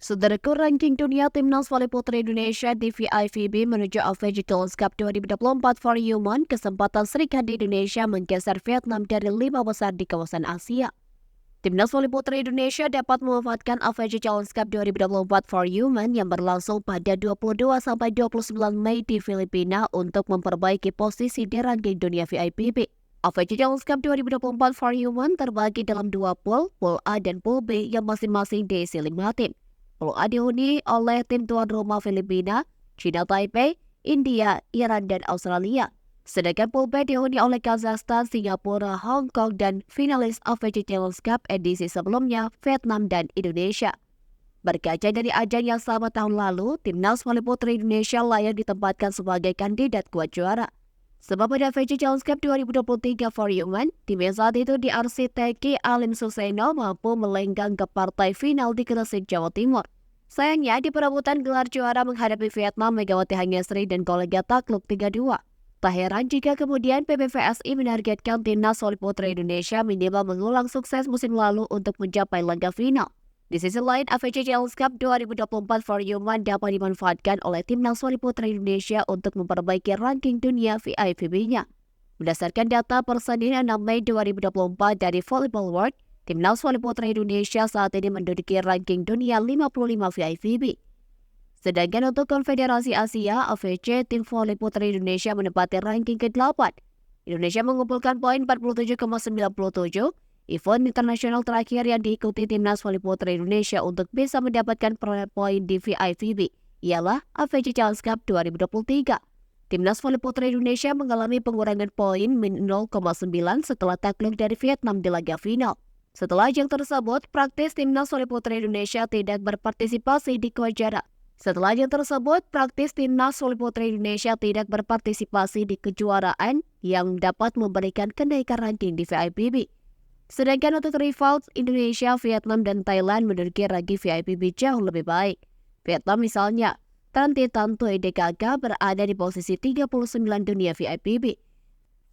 Saudaraku, ranking dunia Timnas Voli Putri Indonesia di VIVB menuju AFC Challenge Cup 2024 for Human, kesempatan Sri Kandi Indonesia menggeser Vietnam dari 5 besar di kawasan Asia. Timnas Voli Putri Indonesia dapat memanfaatkan AFC Challenge Cup 2024 for Human yang berlangsung pada 22-29 Mei di Filipina untuk memperbaiki posisi di ranking dunia VIVB. AFC Challenge Cup 2024 for Human terbagi dalam dua pool A dan pool B yang masing-masing diisi 5 tim. Pool A dihuni oleh tim tuan rumah Filipina, China Taipei, India, Iran, dan Australia. Sedangkan pool B dihuni oleh Kazakhstan, Singapura, Hong Kong, dan finalis AFC Challenge Cup edisi sebelumnya, Vietnam dan Indonesia. Berkaca dari ajang yang sama tahun lalu, Timnas Voli Putri Indonesia layak ditempatkan sebagai kandidat kuat juara. Sebab pada AFC Challenge Cup 2023 for Human, tim yang saat itu diarsiteki Alim Suseno mampu melenggang ke partai final di Gresik, Jawa Timur. Sayangnya, di perebutan gelar juara menghadapi Vietnam, Megawati Hanggesri dan kolega takluk 3-2. Tak heran jika kemudian PBVSI menargetkan Timnas Voli Putri Indonesia minimal mengulang sukses musim lalu untuk mencapai laga final. Di sisi lain, AFC Challenge Cup 2024 for Human dapat dimanfaatkan oleh Timnas Voli Putri Indonesia untuk memperbaiki ranking dunia VIVB-nya. Berdasarkan data per Senin 6 Mei 2024 dari Volleyball World, Timnas Voli Putri Indonesia saat ini menduduki ranking dunia 55 VIVB. Sedangkan untuk Konfederasi Asia, AFC, tim voli putri Indonesia menempati ranking ke-8. Indonesia mengumpulkan poin 47,97. Event internasional terakhir yang diikuti Timnas Voli Putri Indonesia untuk bisa mendapatkan poin di VIVB ialah AFC Challenge Cup 2023. Timnas Voli Putri Indonesia mengalami pengurangan poin min 0,9 setelah takluk dari Vietnam di laga final. Setelah ajang tersebut, praktis Timnas Voli Putri Indonesia tidak berpartisipasi di kejuaraan. Setelah ajang tersebut, praktis Timnas Voli Putri Indonesia tidak berpartisipasi di kejuaraan yang dapat memberikan kenaikan ranking di VIVB. Sedangkan untuk rival Indonesia, Vietnam, dan Thailand menduduki ranking VIVB jauh lebih baik. Vietnam misalnya, Tanti Tantoy DKK berada di posisi 39 dunia VIVB.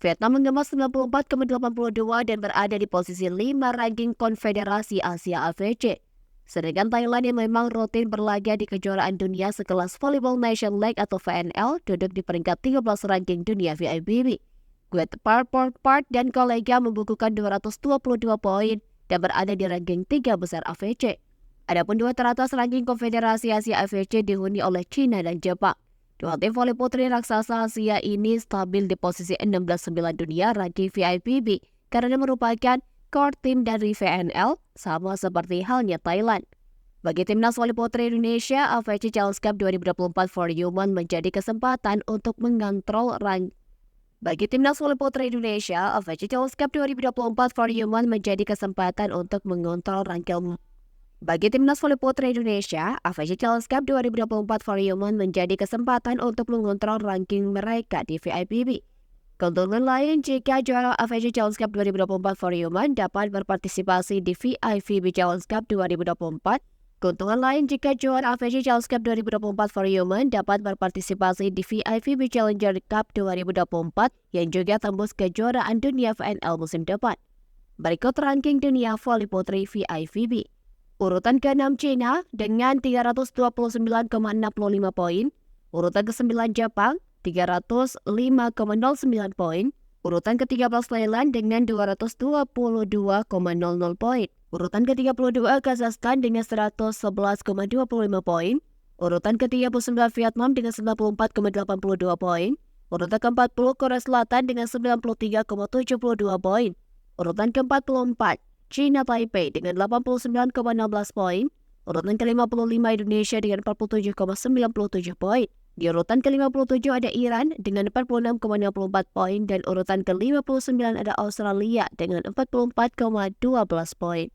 Vietnam mengemas 94,82 dan berada di posisi 5 ranking Konfederasi Asia AFC. Sedangkan Thailand yang memang rutin berlaga di kejuaraan dunia sekelas Volleyball Nation League atau VNL duduk di peringkat 13 ranking dunia VIVB. Gwet Park dan kolega membukukan 222 poin dan berada di ranking 3 besar AFC. Adapun dua teratas ranking Konfederasi Asia AFC dihuni oleh China dan Jepang. Dua tim voli putri raksasa Asia ini stabil di posisi 16-9 dunia ranking VIVB karena merupakan core tim dari VNL sama seperti halnya Thailand. Bagi Timnas Voli Putri Indonesia, AFC Challenge Cup 2024 for Human menjadi kesempatan untuk mengontrol ranking. Bagi Timnas Voli Putri Indonesia, AFC Challenge Cup 2024 for Human menjadi kesempatan untuk mengontrol ranking. Bagi Timnas Voli Putri Indonesia, AFC Challenge Cup 2024 for Human menjadi kesempatan untuk mengontrol ranking mereka di VIVB. Keuntungan lain jika juara AFC Challenge Cup 2024 for Human dapat berpartisipasi di VIVB Challenge Cup 2024. Keuntungan lain jika juara AFC Challenge Cup 2024 for Human dapat berpartisipasi di VIVB Challenger Cup 2024 yang juga tembus kejuaraan dunia VNL musim depan. Berikut ranking dunia voli putri VIVB. Urutan ke-6 China dengan 329,65 poin. Urutan ke-9 Jepang 305,09 poin. Urutan ke-13 Thailand dengan 222,00 poin. Urutan ke-32 Kazakhstan dengan 111,25 poin. Urutan ke-39 Vietnam dengan 94,82 poin. Urutan ke-40 Korea Selatan dengan 93,72 poin. Urutan ke-44 China Taipei dengan 89,16 poin. Urutan ke-55 Indonesia dengan 47,97 poin. Di urutan ke-57 ada Iran dengan 46,64 poin dan urutan ke-59 ada Australia dengan 44,12 poin.